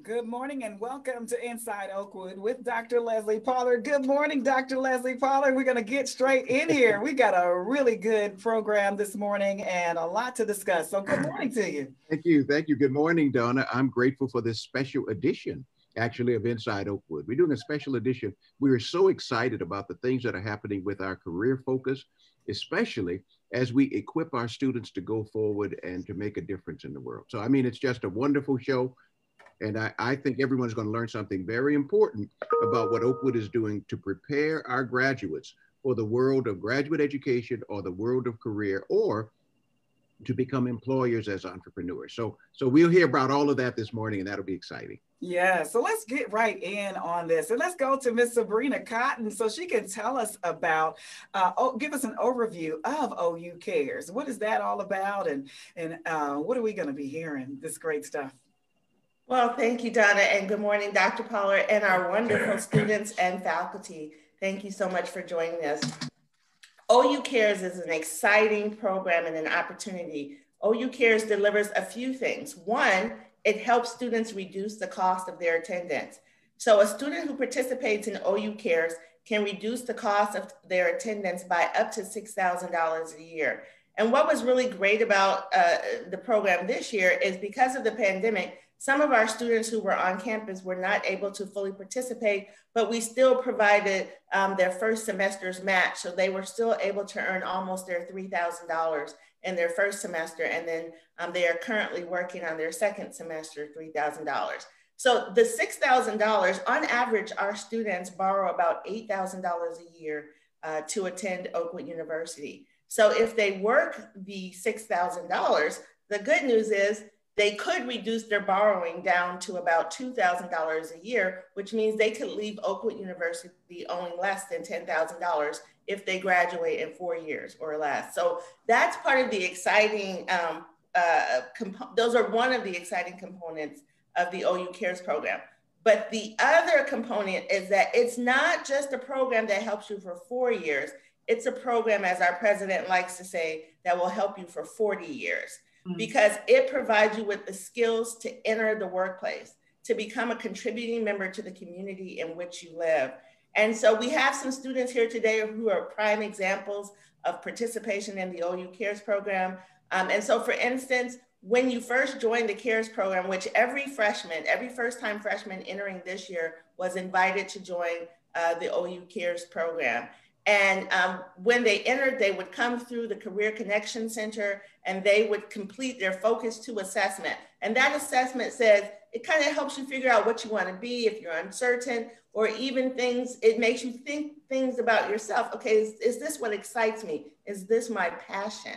Good morning and welcome to Inside Oakwood with Dr. Leslie Pollard. Good morning, Dr. Leslie Pollard. We're going to get straight in here. We got a really good program this morning and a lot to discuss. So good morning to you. Thank you. Thank you. Good morning, Donna. I'm grateful for this special edition, actually, of Inside Oakwood. We're doing a special edition. We are so excited about the things that are happening with our career focus, especially as we equip our students to go forward and to make a difference in the world. So, I mean, it's just a wonderful show. And I think everyone's going to learn something very important about what Oakwood is doing to prepare our graduates for the world of graduate education or the world of career, or to become employers as entrepreneurs. So we'll hear about all of that this morning, and that'll be exciting. Yeah, so let's get right in on this. And let's go to Miss Sabrina Cotton so she can tell us about, give us an overview of OU Cares. What is that all about? And what are we going to be hearing? This great stuff. Well, thank you, Donna, and good morning, Dr. Pollard, and our wonderful students and faculty. Thank you so much for joining us. OU Cares is an exciting program and an opportunity. OU Cares delivers a few things. One, it helps students reduce the cost of their attendance. So a student who participates in OU Cares can reduce the cost of their attendance by up to $6,000 a year. And what was really great about the program this year is because of the pandemic, some of our students who were on campus were not able to fully participate, but we still provided their first semester's match. So they were still able to earn almost their $3,000 in their first semester. And then they are currently working on their second semester, $3,000. So the $6,000, on average, our students borrow about $8,000 a year to attend Oakwood University. So if they work the $6,000, the good news is they could reduce their borrowing down to about $2,000 a year, which means they could leave Oakwood University owing less than $10,000 if they graduate in 4 years or less. So that's part of the exciting, those are one of the exciting components of the OU Cares program. But the other component is that it's not just a program that helps you for 4 years. It's a program, as our president likes to say, that will help you for 40 years. Because it provides you with the skills to enter the workplace, to become a contributing member to the community in which you live. And so we have some students here today who are prime examples of participation in the OU Cares program. And so for instance, when you first joined the Cares program, which every first-time freshman entering this year was invited to join the OU Cares program. And when they entered, they would come through the Career Connection Center and they would complete their Focus 2 assessment. And that assessment says, it kind of helps you figure out what you want to be if you're uncertain, or even things, it makes you think things about yourself. Okay, is this what excites me? Is this my passion?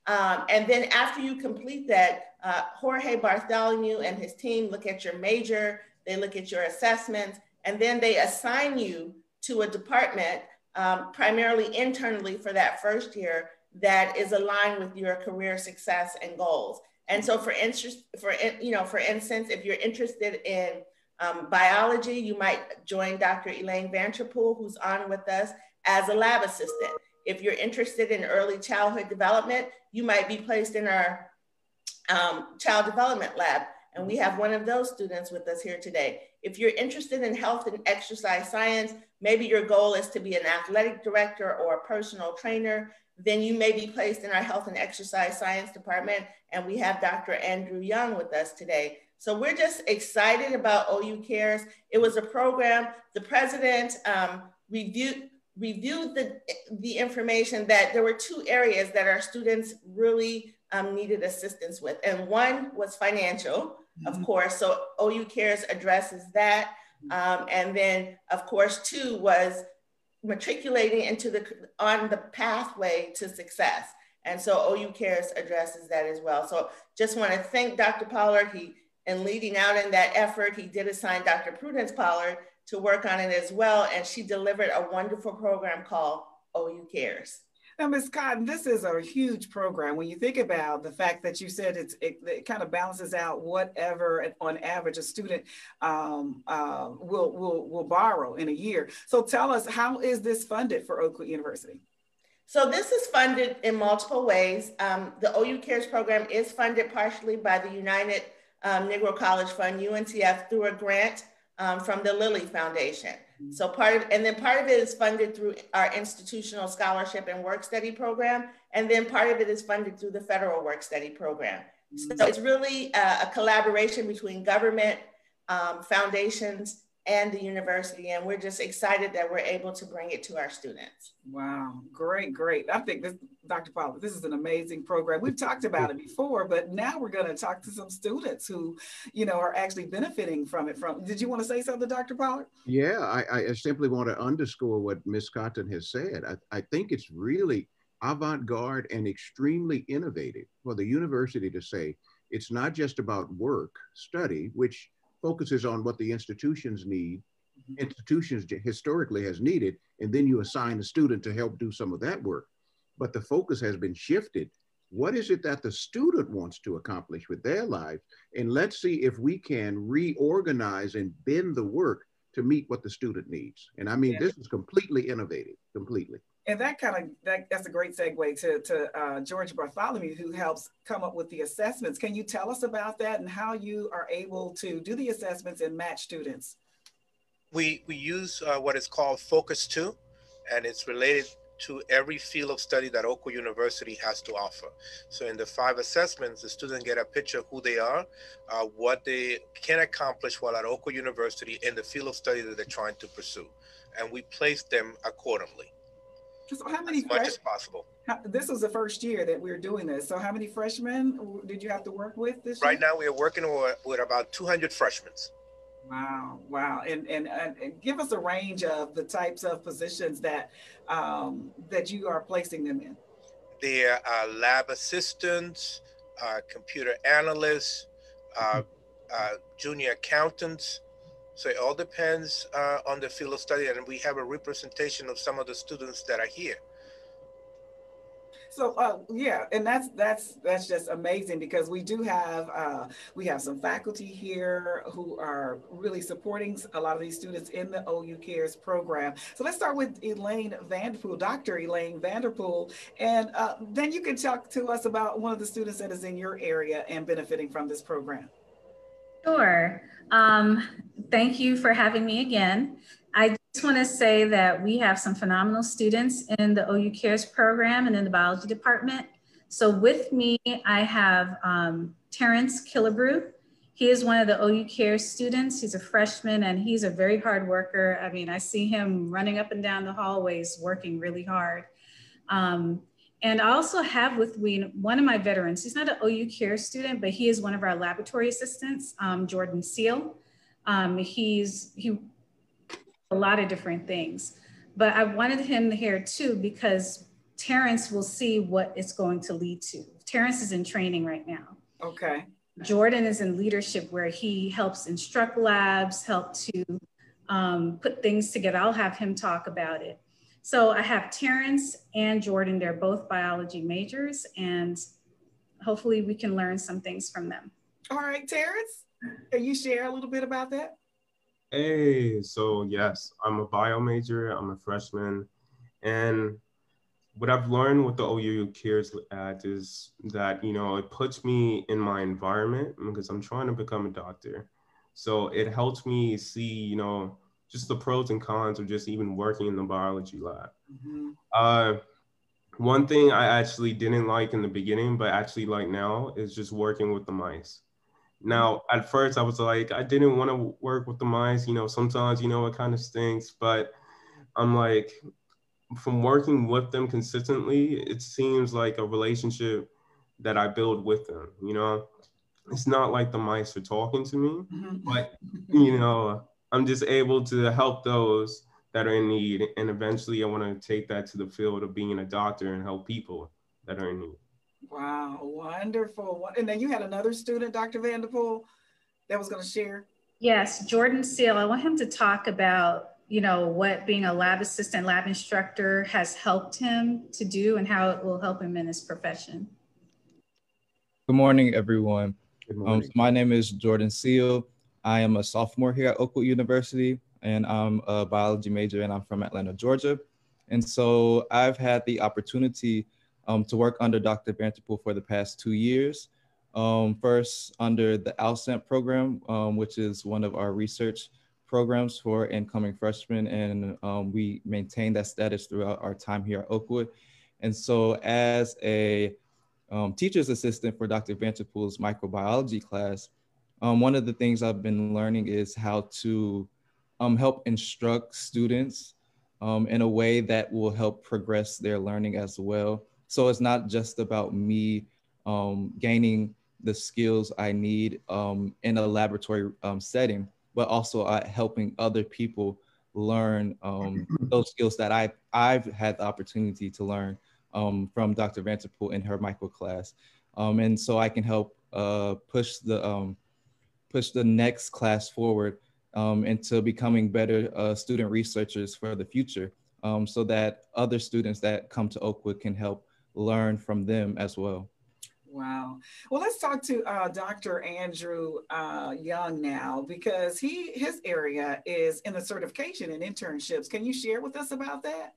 And then after you complete that, Jorge, Bartholomew, and his team look at your major, they look at your assessments, and then they assign you to a department primarily internally for that first year that is aligned with your career success and goals. And so for instance, if you're interested in biology, you might join Dr. Elaine Vanterpool, who's on with us as a lab assistant. If you're interested in early childhood development, you might be placed in our child development lab. And we have one of those students with us here today. If you're interested in health and exercise science, maybe your goal is to be an athletic director or a personal trainer, then you may be placed in our health and exercise science department. And we have Dr. Andrew Young with us today. So we're just excited about OU Cares. It was a program, the president reviewed the information that there were 2 areas that our students really needed assistance with. And one was financial, of course, so OU Cares addresses that. And then, of course, 2 was matriculating on the pathway to success. And so OU Cares addresses that as well. So just want to thank Dr. Pollard. In leading out in that effort, he did assign Dr. Prudence Pollard to work on it as well. And she delivered a wonderful program called OU Cares. Now, Ms. Cotton, this is a huge program. When you think about the fact that you said it kind of balances out whatever, on average, a student will borrow in a year. So tell us, how is this funded for Oakwood University? So this is funded in multiple ways. The OU Cares program is funded partially by the United Negro College Fund, UNCF, through a grant from the Lilly Foundation. So part of it is funded through our institutional scholarship and work study program. And then part of it is funded through the federal work study program. So it's really a collaboration between government, foundations, and the university. And we're just excited that we're able to bring it to our students. Wow, great, great. I think this, Dr. Pollard, this is an amazing program. We've talked about it before, but now we're going to talk to some students who, are actually benefiting from it. Did you want to say something, Dr. Pollard? Yeah, I simply want to underscore what Ms. Cotton has said. I think it's really avant-garde and extremely innovative for the university to say, it's not just about work, study, which focuses on what the institutions need, institutions historically has needed, and then you assign a student to help do some of that work. But the focus has been shifted. What is it that the student wants to accomplish with their lives? And let's see if we can reorganize and bend the work to meet what the student needs. And I mean, this is completely innovative, completely. And that's a great segue to George Bartholomew, who helps come up with the assessments. Can you tell us about that and how you are able to do the assessments and match students? We use what is called Focus 2, and it's related to every field of study that Oakwood University has to offer. So in the 5 assessments, the students get a picture of who they are, what they can accomplish while at Oakwood University in the field of study that they're trying to pursue. And we place them accordingly. So how many as much as possible. This was the first year that we're doing this. So how many freshmen did you have to work with this year? Right now, we are working with about 200 freshmen. Wow, wow. And give us a range of the types of positions that that you are placing them in. There are lab assistants, computer analysts, junior accountants. So it all depends on the field of study, and we have a representation of some of the students that are here. So yeah, and that's just amazing, because we do have some faculty here who are really supporting a lot of these students in the OU Cares program. So let's start with Elaine Vanterpool, Dr. Elaine Vanterpool, and then you can talk to us about one of the students that is in your area and benefiting from this program. Sure. Thank you for having me again. I just want to say that we have some phenomenal students in the OU Cares program and in the biology department. So with me, I have Terence Killebrew. He is one of the OU Cares students. He's a freshman and he's a very hard worker. I mean, I see him running up and down the hallways, working really hard. And I also have with me one of my veterans. He's not an OU Cares student, but he is one of our laboratory assistants, Jordan Seal. He a lot of different things, but I wanted him here too because Terence will see what it's going to lead to. Terence is in training right now. Okay. Jordan is in leadership, where he helps instruct labs, help to put things together. I'll have him talk about it. So I have Terence and Jordan. They're both biology majors, and hopefully we can learn some things from them. All right, Terence, can you share a little bit about that? Hey, so yes, I'm a bio major, I'm a freshman, and what I've learned with the OU Cares Act is that, it puts me in my environment because I'm trying to become a doctor. So it helps me see, just the pros and cons of just even working in the biology lab. Mm-hmm. One thing I actually didn't like in the beginning, but actually like now, is just working with the mice. Now, at first I was like, I didn't want to work with the mice, sometimes, it kind of stinks, but I'm like, from working with them consistently, it seems like a relationship that I build with them, It's not like the mice are talking to me, but, I'm just able to help those that are in need. And eventually I want to take that to the field of being a doctor and help people that are in need. Wow, wonderful. And then you had another student, Dr. Vanterpool, that was going to share. Yes, Jordan Seal. I want him to talk about, what being a lab assistant, lab instructor has helped him to do and how it will help him in his profession. Good morning, everyone. Good morning. So my name is Jordan Seal. I am a sophomore here at Oakwood University, and I'm a biology major, and I'm from Atlanta, Georgia. And so I've had the opportunity to work under Dr. Vanterpool for the past 2 years. First, under the ALCENT program, which is one of our research programs for incoming freshmen, and we maintain that status throughout our time here at Oakwood. And so as a teacher's assistant for Dr. Vanterpool's microbiology class, one of the things I've been learning is how to help instruct students in a way that will help progress their learning as well. So it's not just about me gaining the skills I need in a laboratory setting, but also helping other people learn those skills that I've had the opportunity to learn from Dr. Vanterpool in her micro class. And so I can help push the next class forward into becoming better student researchers for the future, so that other students that come to Oakwood can help learn from them as well. Wow. Well, let's talk to Dr. Andrew Young now, because his area is in the certification and internships. Can you share with us about that?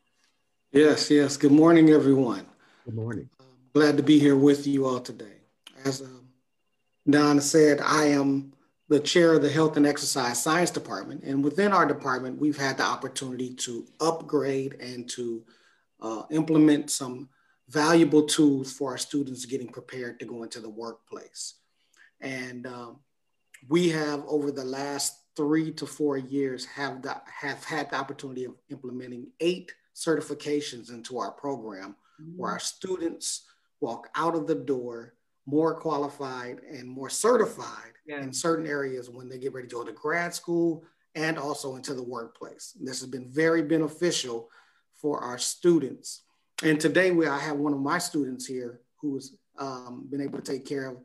Yes. Good morning, everyone. Good morning. Glad to be here with you all today. As Don said, I am the chair of the Health and Exercise Science Department. And within our department, we've had the opportunity to upgrade and to implement some valuable tools for our students getting prepared to go into the workplace. And we have, over the last 3 to 4 years, have had the opportunity of implementing 8 certifications into our program, where our students walk out of the door more qualified and more certified in certain areas when they get ready to go to grad school and also into the workplace. And this has been very beneficial for our students. And today I have one of my students here who's been able to take care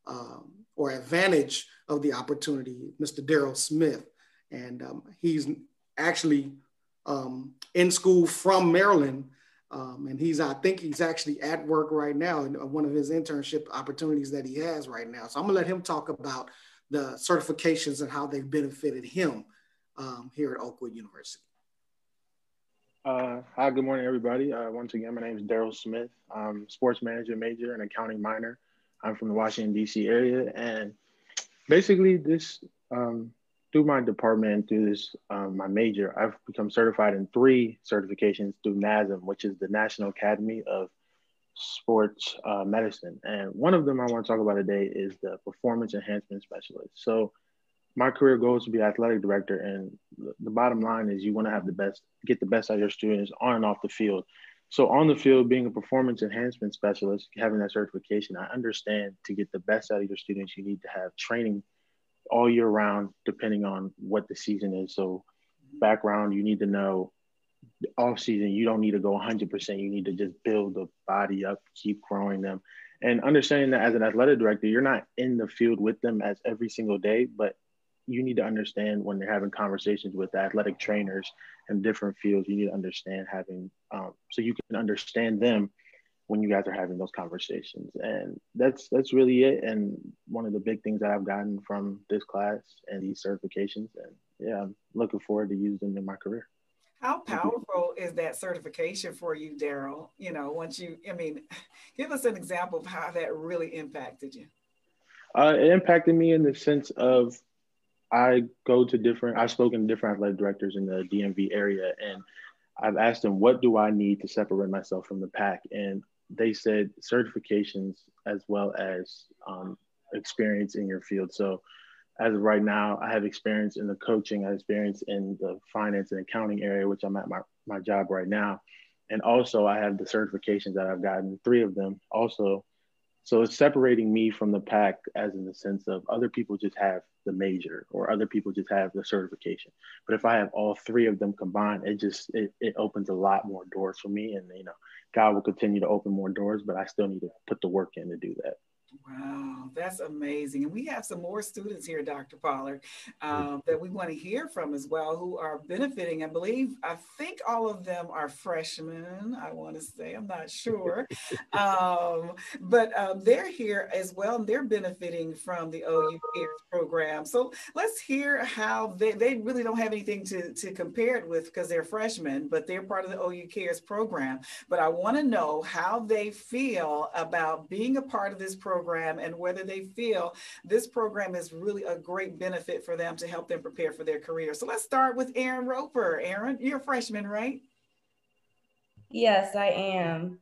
of or advantage of the opportunity, Mr. Darryl Smith. And he's actually in school from Maryland. And I think he's actually at work right now in one of his internship opportunities that he has right now. So I'm gonna let him talk about the certifications and how they've benefited him here at Oakwood University. Hi, good morning, everybody. Once again, my name is Darryl Smith. I'm sports manager major and accounting minor. I'm from the Washington, D.C. area. And basically through my department, through this, my major, I've become certified in 3 certifications through NASM, which is the National Academy of Sports Medicine. And one of them I want to talk about today is the Performance Enhancement Specialist. So my career goal is to be athletic director, and the bottom line is you want to have get the best out of your students on and off the field. So on the field, being a performance enhancement specialist, having that certification, I understand to get the best out of your students, you need to have training all year round, depending on what the season is. So background, you need to know off season, you don't need to go 100%. You need to just build the body up, keep growing them. And understanding that as an athletic director, you're not in the field with them as every single day, but you need to understand when they're having conversations with the athletic trainers in different fields, you need to understand so you can understand them when you guys are having those conversations. And that's really it. And one of the big things that I've gotten from this class and these certifications, and yeah, I'm looking forward to using them in my career. How powerful is that certification for you, Darryl? You know, give us an example of how that really impacted you. It impacted me in the sense of I've spoken to different athletic directors in the DMV area, and I've asked them, what do I need to separate myself from the pack? And they said certifications as well as experience in your field. So as of right now, I have experience in the coaching, I have experience in the finance and accounting area, which I'm at my job right now. And also I have the certifications that I've gotten, 3 of them also. So it's separating me from the pack, as in the sense of other people just have the major or other people just have the certification. But if I have all 3 of them combined, it opens a lot more doors for me. And, God will continue to open more doors, but I still need to put the work in to do that. Wow, that's amazing. And we have some more students here, Dr. Pollard, that we want to hear from as well, who are benefiting. I think all of them are freshmen, I want to say, I'm not sure. But they're here as well, and they're benefiting from the OU Cares program. So let's hear how they really don't have anything to compare it with because they're freshmen, but they're part of the OU Cares program. But I want to know how they feel about being a part of this program program and whether they feel this program is really a great benefit for them to help them prepare for their career. So let's start with Eryn Roper. Eryn, you're a freshman, right? Yes, I am.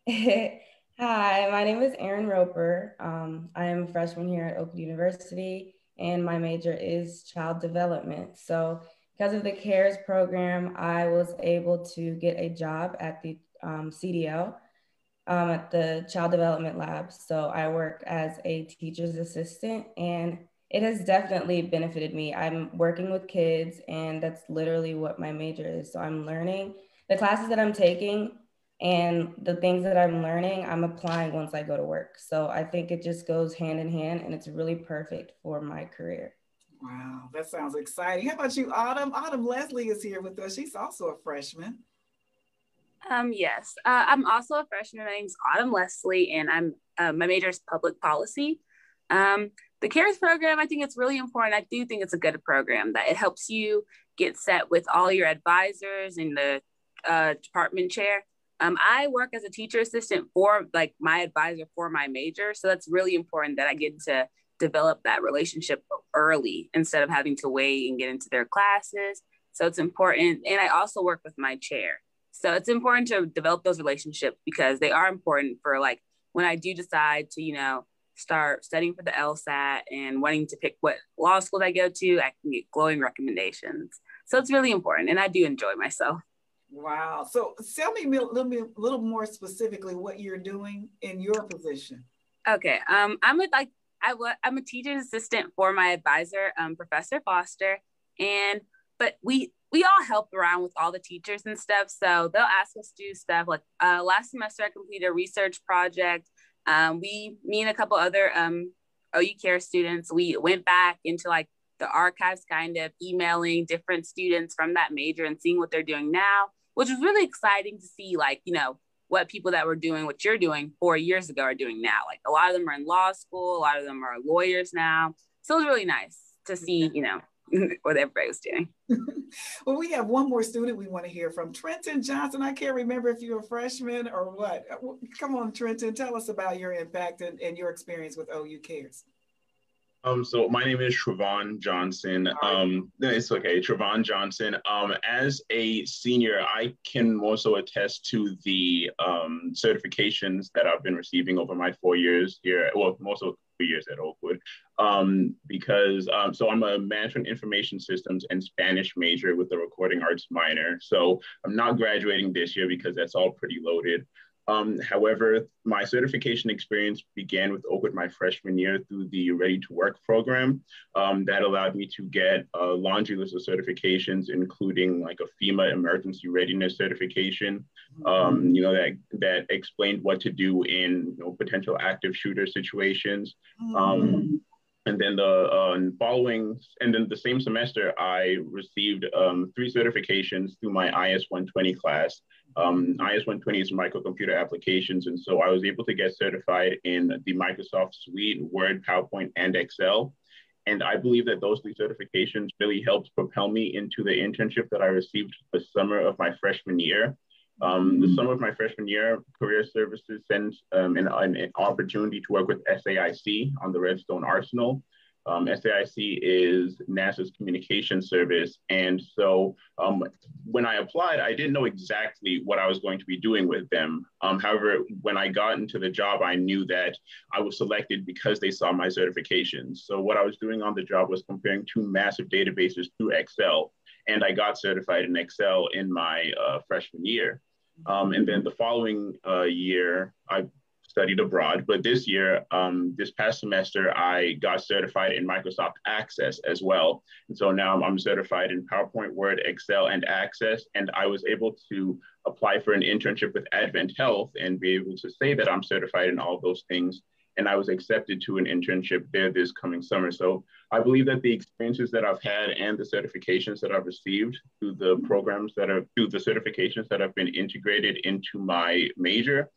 Hi, my name is Eryn Roper. I am a freshman here at Oakwood University, and my major is child development. So because of the CARES program, I was able to get a job at the CDL, at the Child Development Lab. So I work as a teacher's assistant, and it has definitely benefited me. I'm working with kids, and that's literally what my major is. So I'm learning the classes that I'm taking and the things that I'm learning, I'm applying once I go to work. So I think it just goes hand in hand, and it's really perfect for my career. Wow, that sounds exciting. How about you, Autumn? Autumn Leslie is here with us. She's also a freshman. Yes, I'm also a freshman. My name's Autumn Leslie, and my major is public policy. The CARES program, I think it's really important. I do think it's a good program that it helps you get set with all your advisors and the department chair. I work as a teacher assistant for like my advisor for my major. So that's really important that I get to develop that relationship early instead of having to wait and get into their classes. So it's important. And I also work with my chair. So it's important to develop those relationships because they are important for like when I do decide to, you know, start studying for the LSAT and wanting to pick what law school I go to, I can get glowing recommendations. So it's really important. And I do enjoy myself. Wow. So tell me a little more specifically what you're doing in your position. Okay. I'm a teacher's assistant for my advisor, Professor Foster. But we all help around with all the teachers and stuff. So they'll ask us to do stuff like last semester I completed a research project. Me and a couple other OU Care students, we went back into like the archives, kind of emailing different students from that major and seeing what they're doing now, which was really exciting to see, like, you know, what people that were doing what you're doing 4 years ago are doing now. Like a lot of them are in law school, a lot of them are lawyers now. So it was really nice to see, you know, what everybody was doing. Well, we have one more student we want to hear from, Trenton Johnson. I can't remember if you're a freshman or what. Come on, Trenton, tell us about your impact and your experience with OU Cares. So my name is Trevohn Johnson. It's okay, Trevohn Johnson. As a senior, I can also attest to the certifications that I've been receiving over my 4 years here. Well, most of 3 years at Oakwood, so I'm a management information systems and Spanish major with a recording arts minor. So I'm not graduating this year because that's all pretty loaded. However, my certification experience began with Oakwood my freshman year through the Ready to Work program. That allowed me to get a laundry list of certifications, including like a FEMA emergency readiness certification, you know, that explained what to do in, you know, potential active shooter situations. And then the same semester, I received 3 certifications through my IS 120 class. IS 120 is microcomputer applications. And so I was able to get certified in the Microsoft Suite, Word, PowerPoint, and Excel. And I believe that those 3 certifications really helped propel me into the internship that I received the summer of my freshman year. The summer of my freshman year, Career Services sent an opportunity to work with SAIC on the Redstone Arsenal. SAIC is NASA's communication service. And so when I applied, I didn't know exactly what I was going to be doing with them. However, when I got into the job, I knew that I was selected because they saw my certifications. So what I was doing on the job was comparing 2 massive databases through Excel. And I got certified in Excel in my freshman year. And then the following year, I studied abroad. But this year, this past semester, I got certified in Microsoft Access as well. And so now I'm certified in PowerPoint, Word, Excel, and Access. And I was able to apply for an internship with Advent Health and be able to say that I'm certified in all those things. And I was accepted to an internship there this coming summer. So I believe that the experiences that I've had and the certifications that I've received through the certifications that have been integrated into my major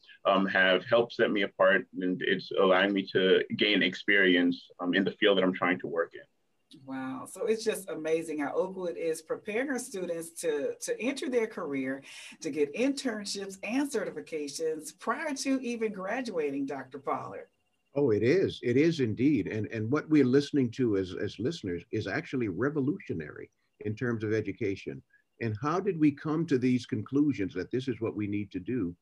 have helped set me apart, and it's allowing me to gain experience in the field that I'm trying to work in. Wow. So it's just amazing how Oakwood is preparing our students to enter their career, to get internships and certifications prior to even graduating, Dr. Pollard. Oh, it is. It is indeed. And what we're listening to as listeners is actually revolutionary in terms of education. And how did we come to these conclusions that this is what we need to do?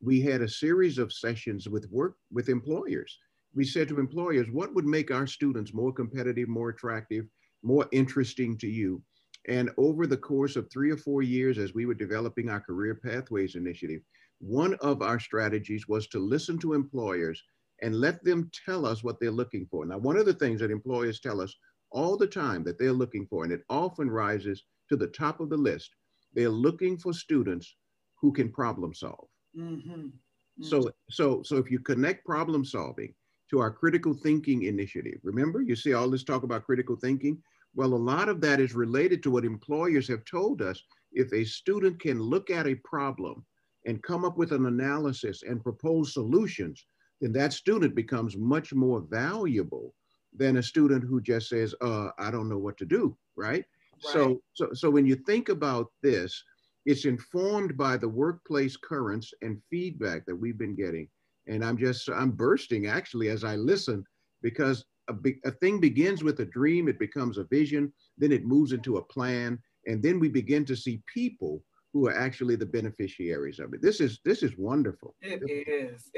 We had a series of sessions with employers. We said to employers, what would make our students more competitive, more attractive, more interesting to you? And over the course of 3 or 4 years, as we were developing our Career Pathways Initiative, one of our strategies was to listen to employers and let them tell us what they're looking for. Now, one of the things that employers tell us all the time that they're looking for, and it often rises to the top of the list, they're looking for students who can problem solve. Mm-hmm. So if you connect problem solving to our critical thinking initiative, remember, you see all this talk about critical thinking? Well, a lot of that is related to what employers have told us. If a student can look at a problem and come up with an analysis and propose solutions, then that student becomes much more valuable than a student who just says, I don't know what to do, right? So when you think about this, it's informed by the workplace currents and feedback that we've been getting. And I'm bursting actually as I listen, because a thing begins with a dream, it becomes a vision, then it moves into a plan, and then we begin to see people who are actually the beneficiaries of it. This is wonderful. It is.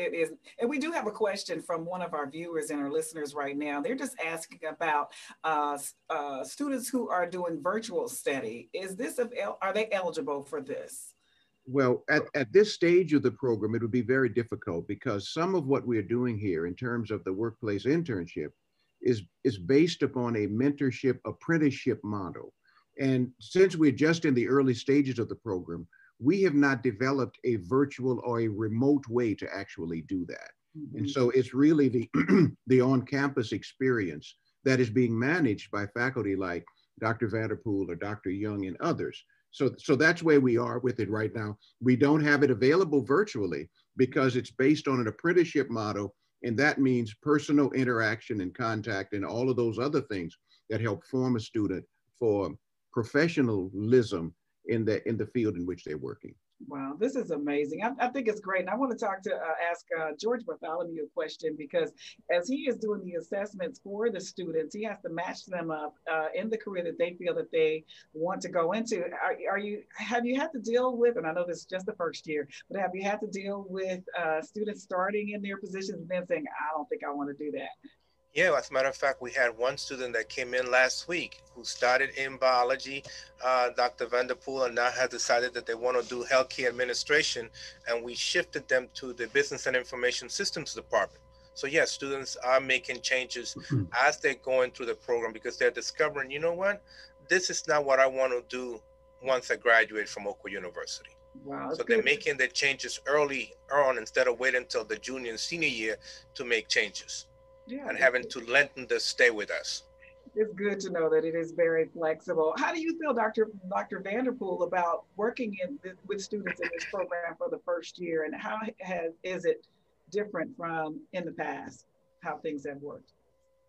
And we do have a question from one of our viewers and our listeners right now. They're just asking about students who are doing virtual study. Are they eligible for this? Well, at this stage of the program, it would be very difficult because some of what we're doing here in terms of the workplace internship is based upon a mentorship apprenticeship model. And since we're just in the early stages of the program, we have not developed a virtual or a remote way to actually do that. Mm-hmm. And so it's really the on-campus experience that is being managed by faculty like Dr. Vanterpool or Dr. Young and others. So that's where we are with it right now. We don't have it available virtually because it's based on an apprenticeship model, and that means personal interaction and contact and all of those other things that help form a student for professionalism in the field in which they're working. Wow, this is amazing. I think it's great. And I want to ask George Bartholomew a question, because as he is doing the assessments for the students, he has to match them up in the career that they feel that they want to go into. Have you had to deal with, and I know this is just the first year, but have you had to deal with students starting in their positions and then saying, I don't think I want to do that? Yeah, as a matter of fact, we had one student that came in last week who started in biology, Dr. Vanterpool, and now has decided that they want to do healthcare administration, and we shifted them to the Business and Information Systems department. So yes, students are making changes as they're going through the program because they're discovering, you know what, this is not what I want to do once I graduate from Oakwood University. Wow, so they're making the changes early on instead of waiting until the junior and senior year to make changes. Yeah, and having to let them to stay with us. It's good to know that it is very flexible. How do you feel, Dr. Vanterpool, about working with students in this program for the first year, and how is it different from in the past, how things have worked?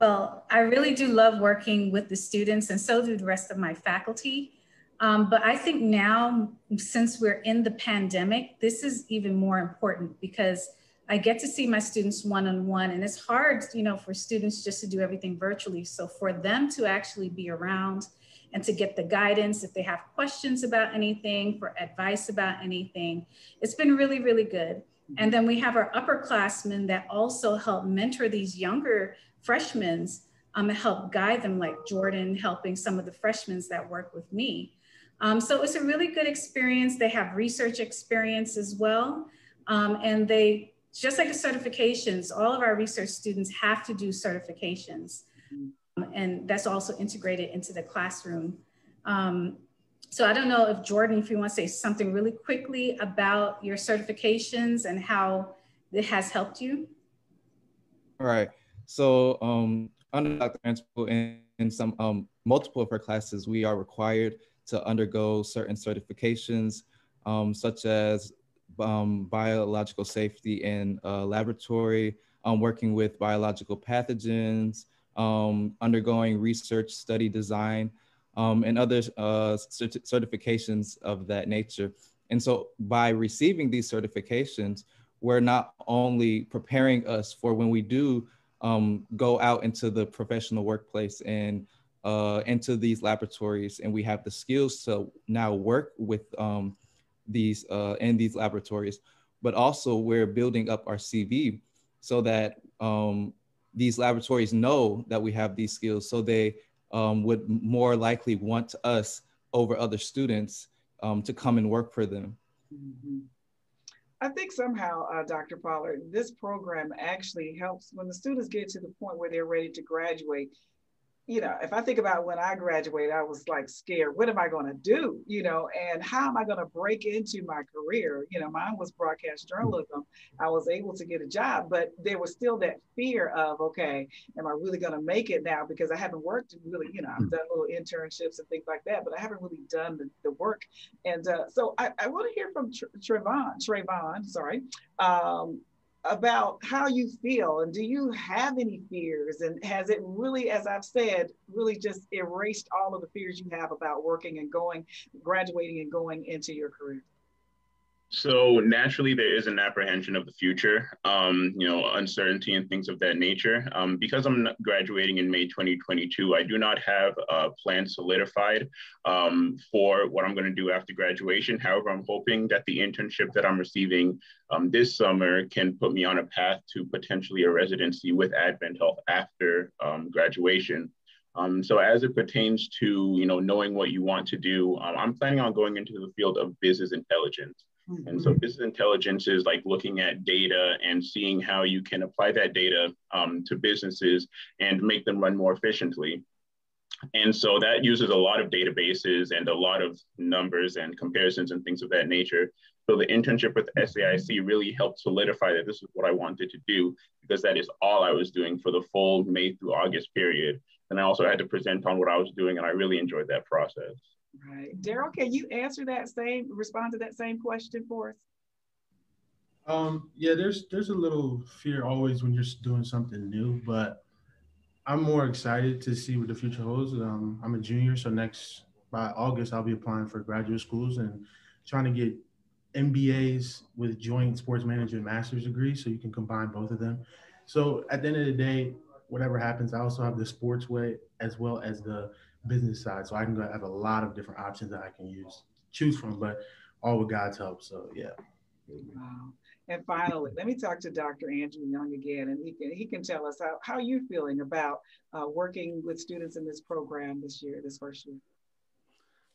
Well, I really do love working with the students, and so do the rest of my faculty. But I think now, since we're in the pandemic, this is even more important because I get to see my students one-on-one, and it's hard, for students just to do everything virtually. So for them to actually be around and to get the guidance, if they have questions about anything, for advice about anything, it's been really, really good. And then we have our upperclassmen that also help mentor these younger freshmen and help guide them, like Jordan helping some of the freshmen that work with me. So it's a really good experience. They have research experience as well. And they, just like the certifications, all of our research students have to do certifications. And that's also integrated into the classroom. So I don't know if Jordan, if you want to say something really quickly about your certifications and how it has helped you. All right. So under Dr. Vanterpool, in some multiple of her classes, we are required to undergo certain certifications, such as biological safety in laboratory, working with biological pathogens, undergoing research study design, and other certifications of that nature. And so by receiving these certifications, we're not only preparing us for when we do go out into the professional workplace and into these laboratories, and we have the skills to now work with these in these laboratories. But also we're building up our CV so that these laboratories know that we have these skills, so they would more likely want us over other students to come and work for them. Mm-hmm. I think somehow, Dr. Pollard, this program actually helps when the students get to the point where they're ready to graduate. You know, if I think about when I graduated, I was like scared. What am I going to do? You know, and how am I going to break into my career? You know, mine was broadcast journalism. I was able to get a job, but there was still that fear of, okay, am I really going to make it now? Because I haven't worked really, you know, I've done little internships and things like that, but I haven't really done the work. And so I want to hear from Trevohn, sorry, about how you feel, and do you have any fears, and has it really, as I've said, really just erased all of the fears you have about working and graduating and going into your career? So naturally, there is an apprehension of the future, you know, uncertainty and things of that nature. Because I'm graduating in May 2022, I do not have a plan solidified for what I'm going to do after graduation. However, I'm hoping that the internship that I'm receiving this summer can put me on a path to potentially a residency with AdventHealth after graduation. So as it pertains to, you know, knowing what you want to do, I'm planning on going into the field of business intelligence. And so business intelligence is like looking at data and seeing how you can apply that data to businesses and make them run more efficiently. And so that uses a lot of databases and a lot of numbers and comparisons and things of that nature. So the internship with SAIC really helped solidify that this is what I wanted to do, because that is all I was doing for the full May through August period. And I also had to present on what I was doing, and I really enjoyed that process. Right. Darryl, can you respond to that same question for us? Yeah, there's a little fear always when you're doing something new, but I'm more excited to see what the future holds. I'm a junior, so by August, I'll be applying for graduate schools and trying to get MBAs with joint sports management master's degrees, so you can combine both of them. So at the end of the day, whatever happens, I also have the sports way as well as the business side. So I can have a lot of different options that I can choose from, but all with God's help. So yeah. Wow. And finally, let me talk to Dr. Andrew Young again, and he can tell us how you're feeling about working with students in this program this first year.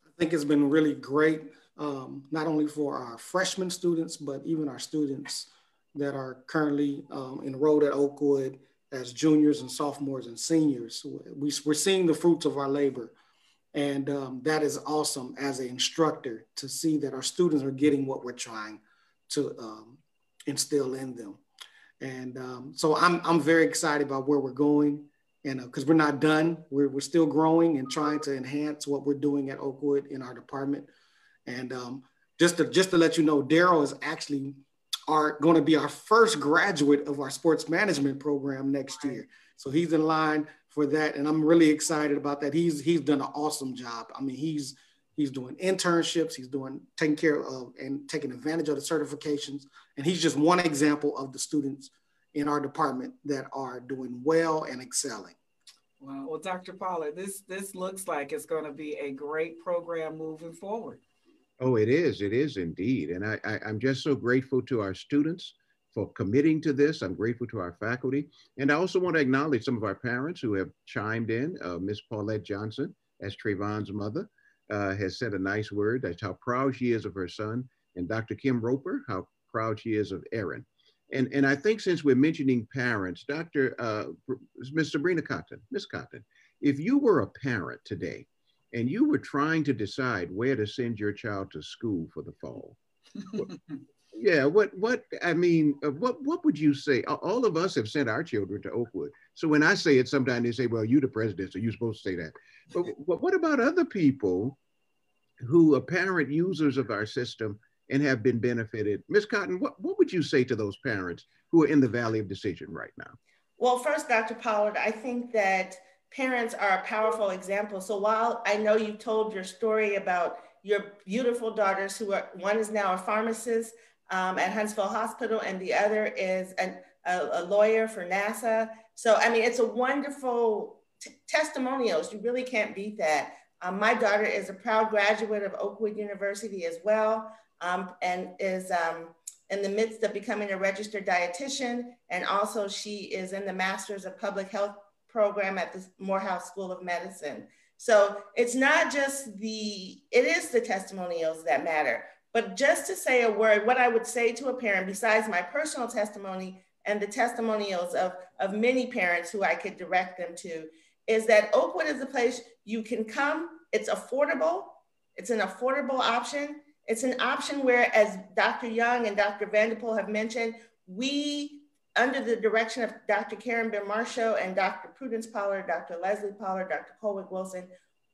I think it's been really great, not only for our freshman students, but even our students that are currently enrolled at Oakwood as juniors and sophomores and seniors. We're seeing the fruits of our labor. And that is awesome as an instructor to see that our students are getting what we're trying to instill in them. And so I'm very excited about where we're going, and because we're not done, we're still growing and trying to enhance what we're doing at Oakwood in our department. And just to let you know, Darryl is actually going to be our first graduate of our sports management program next year. So he's in line for that. And I'm really excited about that. He's done an awesome job. I mean, he's doing internships, he's taking care of and taking advantage of the certifications. And he's just one example of the students in our department that are doing well and excelling. Wow. Well, Dr. Pollard, this looks like it's going to be a great program moving forward. Oh, it is indeed. And I'm just so grateful to our students for committing to this. I'm grateful to our faculty. And I also want to acknowledge some of our parents who have chimed in. Miss Paulette Johnson, as Trevohn's mother, has said a nice word. That's how proud she is of her son. And Dr. Kim Roper, how proud she is of Eryn. And I think since we're mentioning parents, Miss Sabrina Cotton, Miss Cotton, if you were a parent today and you were trying to decide where to send your child to school for the fall, what would you say? All of us have sent our children to Oakwood. So when I say it, sometimes they say, well, you're the president, so you're supposed to say that. But what about other people who are parent users of our system and have been benefited? Ms. Cotton, what would you say to those parents who are in the valley of decision right now? Well, first, Dr. Pollard, I think that parents are a powerful example. So while I know you told your story about your beautiful daughters, one is now a pharmacist at Huntsville Hospital, and the other is a lawyer for NASA. So, I mean, it's a wonderful testimonials. You really can't beat that. My daughter is a proud graduate of Oakwood University as well, and is in the midst of becoming a registered dietitian. And also she is in the Master's of Public Health program at the Morehouse School of Medicine. So it's not just it is the testimonials that matter. But just to say a word, what I would say to a parent, besides my personal testimony and the testimonials of many parents who I could direct them to, is that Oakwood is a place you can come. It's affordable. It's an affordable option. It's an option where, as Dr. Young and Dr. Vanterpool have mentioned, we, under the direction of Dr. Karen Ben-Marshall and Dr. Prudence Pollard, Dr. Leslie Pollard, Dr. Colwick-Wilson,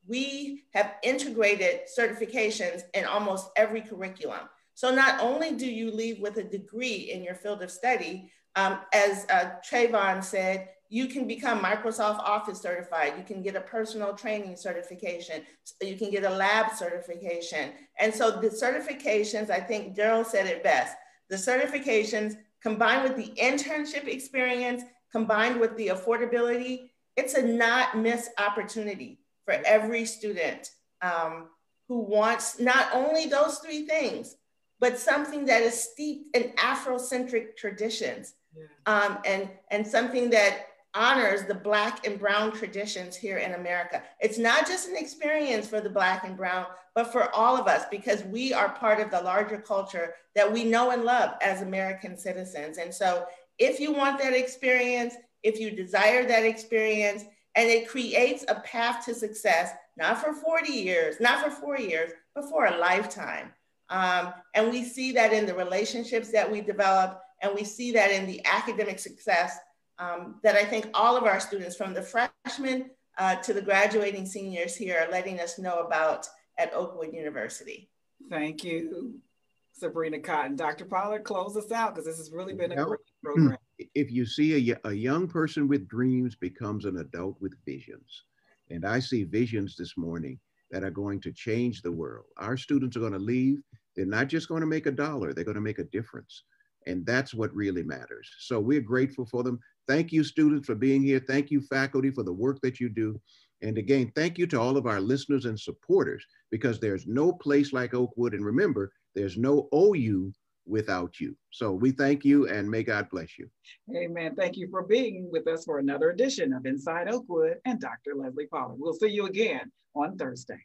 we have integrated certifications in almost every curriculum. So not only do you leave with a degree in your field of study, as Trevohn said, you can become Microsoft Office certified. You can get a personal training certification. You can get a lab certification. And so the certifications, I think Darryl said it best, the certifications combined with the internship experience, combined with the affordability, it's a not miss opportunity for every student who wants not only those three things, but something that is steeped in Afrocentric traditions, and something that honors the Black and Brown traditions here in America. It's not just an experience for the Black and Brown, but for all of us, because we are part of the larger culture that we know and love as American citizens. And so if you want that experience, if you desire that experience, and it creates a path to success, not for 40 years, not for 4 years, but for a lifetime. And we see that in the relationships that we develop, and we see that in the academic success that I think all of our students, from the freshmen to the graduating seniors here, are letting us know about at Oakwood University. Thank you, Sabrina Cotton. Dr. Pollard, close us out, because this has really been a great program. If you see a young person with dreams becomes an adult with visions, and I see visions this morning that are going to change the world. Our students are going to leave. They're not just going to make $1, they're going to make a difference. And that's what really matters. So we're grateful for them. Thank you, students, for being here. Thank you, faculty, for the work that you do. And again, thank you to all of our listeners and supporters, because there's no place like Oakwood. And remember, there's no OU without you. So we thank you, and may God bless you. Amen. Thank you for being with us for another edition of Inside Oakwood and Dr. Leslie Pollard. We'll see you again on Thursday.